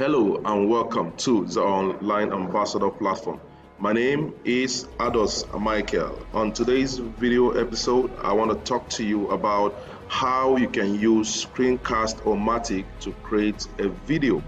Hello and welcome to the Online Ambassador platform. My name is Ados Michael. On today's video episode, I want to talk to you about how you can use Screencast-O-Matic to create a video.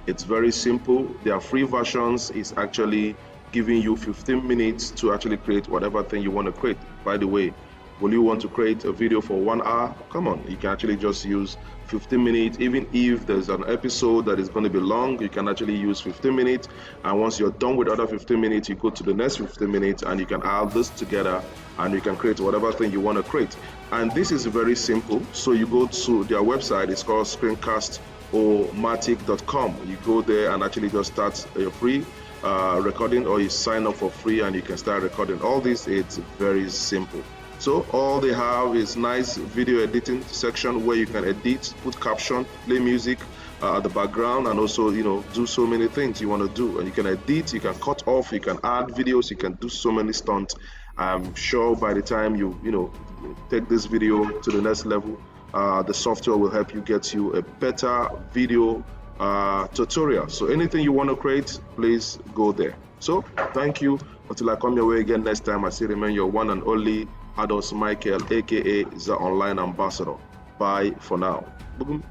It's very simple. Their free versions is actually giving you 15 minutes to actually create whatever thing you want to create. By the way, will you want to create a video for 1 hour? Come on, you can actually just use 15 minutes. Even if there's an episode that is going to be long, you can actually use 15 minutes. And once you're done with the other 15 minutes, you go to the next 15 minutes and you can add this together and you can create whatever thing you want to create. And this is very simple. So you go to their website, it's called Screencast-O-Matic.com. You go there and actually just start a free recording, or you sign up for free and you can start recording. All this, it's very simple. So all they have is nice video editing section where you can edit, put caption, play music at the background, and also do so many things you want to do. And you can edit, you can cut off, you can add videos, you can do so many stunts. I'm sure by the time you take this video to the next level, the software will help you get you a better video tutorial. So anything you want to create, please go there. So thank you. Until I come your way again next time, I still remain your one and only Ados Michael, aka the Online Ambassador. Bye for now. Boom.